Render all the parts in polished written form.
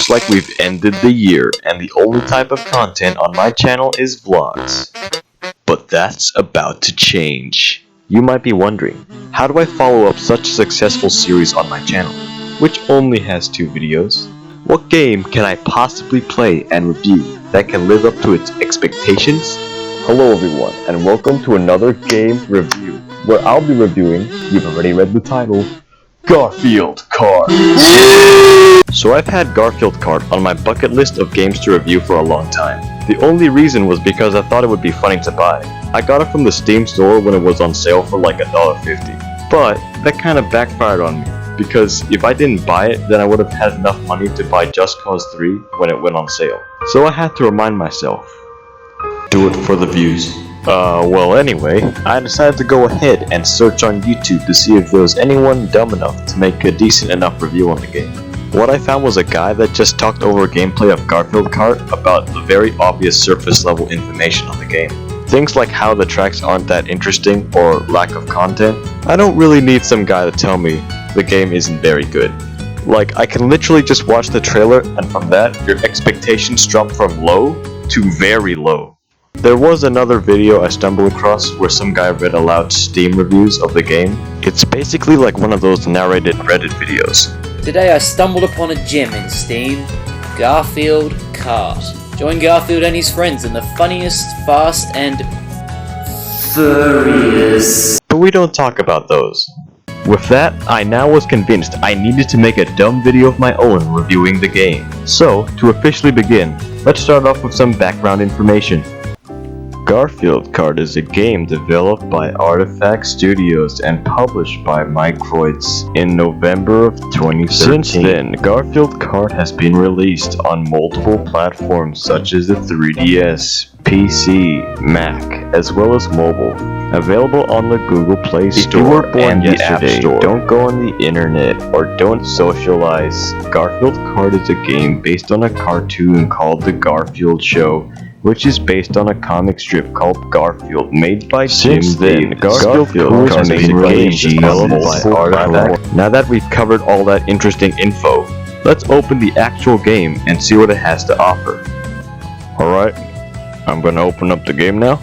Looks like we've ended the year, and the only type of content on my channel is vlogs. But that's about to change. You might be wondering, how do I follow up such a successful series on my channel, which only has 2 videos? What game can I possibly play and review that can live up to its expectations? Hello everyone, and welcome to another game review, where I'll be reviewing, you've already read the title, Garfield Kart. So I've had Garfield Kart on my bucket list of games to review for a long time. The only reason was because I thought it would be funny to buy. I got it from the Steam store when it was on sale for like $1.50. But that kind of backfired on me, because if I didn't buy it, then I would have had enough money to buy Just Cause 3 when it went on sale. So I had to remind myself, do it for the views. Well anyway, I decided to go ahead and search on YouTube to see if there was anyone dumb enough to make a decent enough review on the game. What I found was a guy that just talked over gameplay of Garfield Kart about the very obvious surface level information on the game. Things like how the tracks aren't that interesting or lack of content. I don't really need some guy to tell me the game isn't very good. Like, I can literally just watch the trailer and from that, your expectations jump from low to very low. There was another video I stumbled across where some guy read aloud Steam reviews of the game. It's basically like one of those narrated Reddit videos. Today I stumbled upon a gem in Steam, Garfield Kart. Join Garfield and his friends in the funniest, fast, and furious. But we don't talk about those. With that, I now was convinced I needed to make a dumb video of my own reviewing the game. So, to officially begin, let's start off with some background information. Garfield Kart is a game developed by Artifact Studios and published by Microids in November of 2013. Since then, Garfield Kart has been released on multiple platforms such as the 3DS, PC, Mac, as well as mobile. Available on the Google Play Store and the App Store. Don't go on the internet or don't socialize. Garfield Kart is a game based on a cartoon called The Garfield Show, which is based on a comic strip called Garfield, made by Since then, Garfield Kart has been released by Artifact. Now that we've covered all that interesting info, let's open the actual game and see what it has to offer. Alright, I'm gonna open up the game now.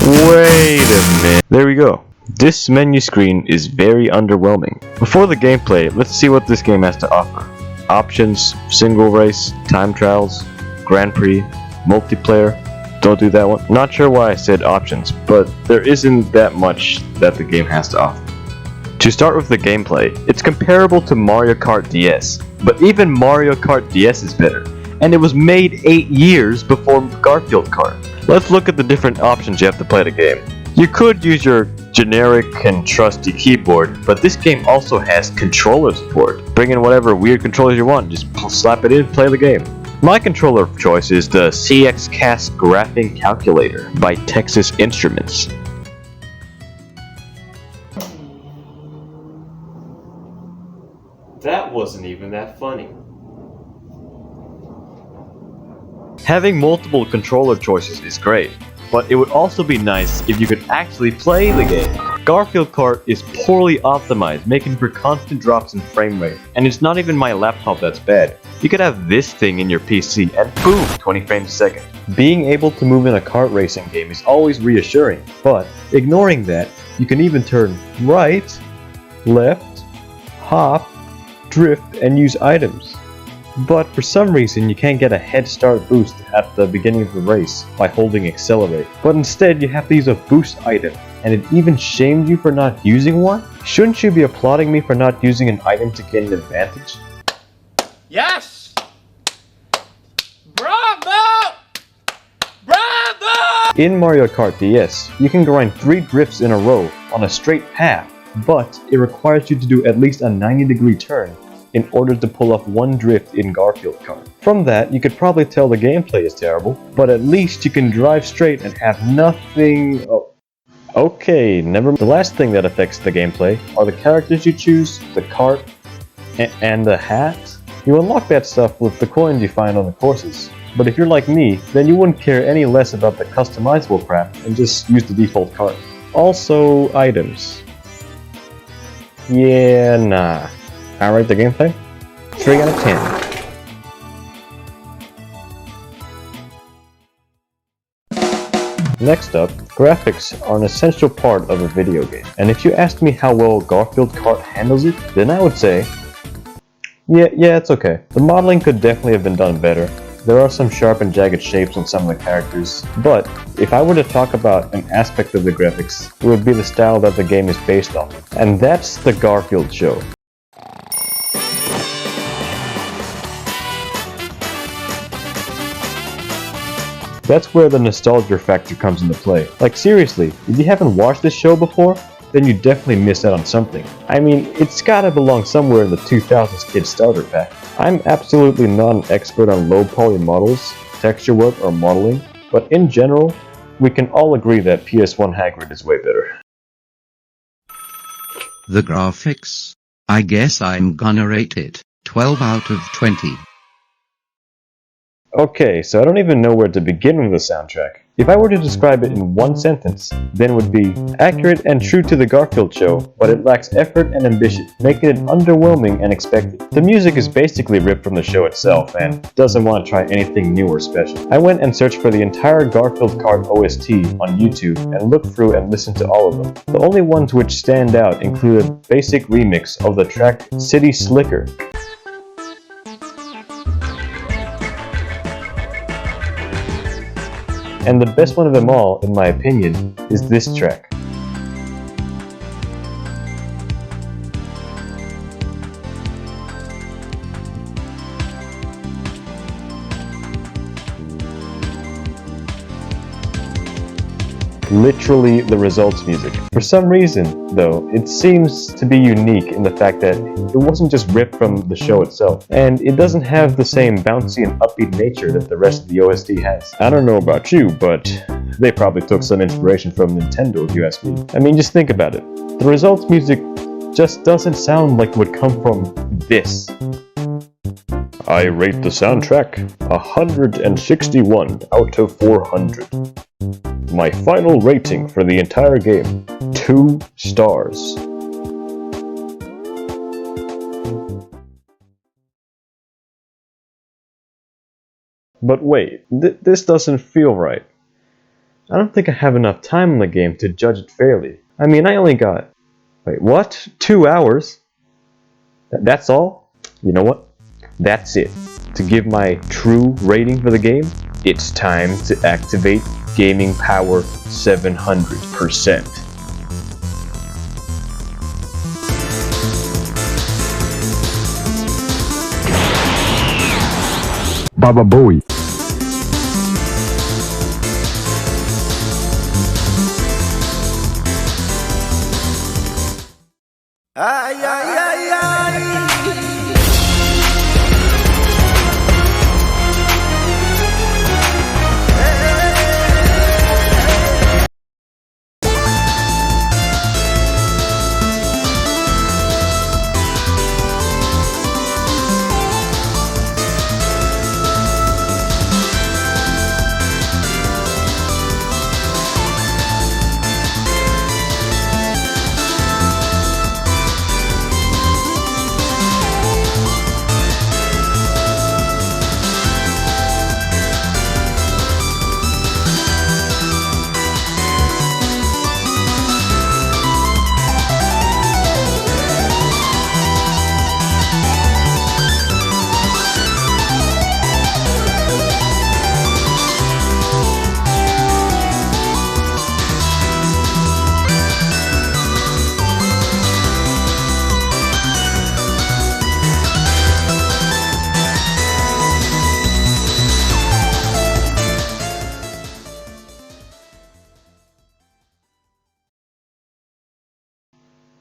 Wait a minute. There we go. This menu screen is very underwhelming. Before the gameplay, let's see what this game has to offer. Options, single race, time trials, Grand Prix, multiplayer. Don't do that one. Not sure why I said options, but there isn't that much that the game has to offer. To start with the gameplay, it's comparable to Mario Kart DS, but even Mario Kart DS is better, and it was made 8 years before Garfield Kart. Let's look at the different options you have to play the game. You could use your generic and trusty keyboard, but this game also has controller support. Bring in whatever weird controllers you want, just slap it in, play the game. My controller of choice is the CXCast Graphing Calculator by Texas Instruments. That wasn't even that funny. Having multiple controller choices is great, but it would also be nice if you could actually play the game. Garfield Kart is poorly optimized, making for constant drops in frame rate, and it's not even my laptop that's bad. You could have this thing in your PC and boom, 20 frames a second. Being able to move in a kart racing game is always reassuring, but ignoring that, you can even turn right, left, hop, drift, and use items. But for some reason you can't get a head start boost at the beginning of the race by holding accelerate, but instead you have to use a boost item, and it even shames you for not using one? Shouldn't you be applauding me for not using an item to gain an advantage? Yes! Bravo! Bravo! In Mario Kart DS, you can grind 3 drifts in a row on a straight path, but it requires you to do at least a 90-degree turn in order to pull off 1 drift in Garfield Kart. From that, you could probably tell the gameplay is terrible, but at least you can drive straight and have nothing... Oh. Okay, never mind. The last thing that affects the gameplay are the characters you choose, the kart, and the hat. You unlock that stuff with the coins you find on the courses. But if you're like me, then you wouldn't care any less about the customizable crap and just use the default kart. Also, items. Yeah, nah. I rate the gameplay 3 out of 10. Next up, graphics are an essential part of a video game, and if you asked me how well Garfield Kart handles it, then I would say, yeah, it's okay. The modeling could definitely have been done better. There are some sharp and jagged shapes on some of the characters, but if I were to talk about an aspect of the graphics, it would be the style that the game is based on, and that's the Garfield show. That's where the nostalgia factor comes into play. Like seriously, if you haven't watched this show before, then you definitely missed out on something. I mean, it's gotta belong somewhere in the 2000s kid starter pack. I'm absolutely not an expert on low poly models, texture work, or modeling, but in general, we can all agree that PS1 Hagrid is way better. The graphics? I guess I'm gonna rate it 12 out of 20. Okay, so I don't even know where to begin with the soundtrack. If I were to describe it in one sentence, then it would be accurate and true to the Garfield show, but it lacks effort and ambition, making it underwhelming and expected. The music is basically ripped from the show itself and doesn't want to try anything new or special. I went and searched for the entire Garfield Kart OST on YouTube and looked through and listened to all of them. The only ones which stand out include a basic remix of the track City Slicker. And the best one of them all, in my opinion, is this track. Literally the results music. For some reason, though, it seems to be unique in the fact that it wasn't just ripped from the show itself, and it doesn't have the same bouncy and upbeat nature that the rest of the OST has. I don't know about you, but they probably took some inspiration from Nintendo if you ask me. I mean, just think about it. The results music just doesn't sound like it would come from this. I rate the soundtrack 161 out of 400. My final rating for the entire game, 2 stars. But wait, this doesn't feel right. I don't think I have enough time in the game to judge it fairly. I mean, I only got... Wait, what? 2 hours? That's all? You know what? That's it. To give my true rating for the game, it's time to activate Gaming Power 700%. Baba Booey. Ay, ay, ay, ay.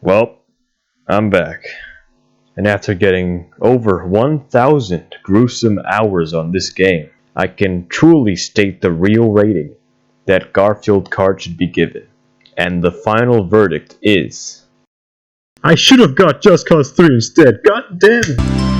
Well, I'm back. And after getting over 1,000 gruesome hours on this game, I can truly state the real rating that Garfield Kart should be given. And the final verdict is... I should have got Just Cause 3 instead, god damn it!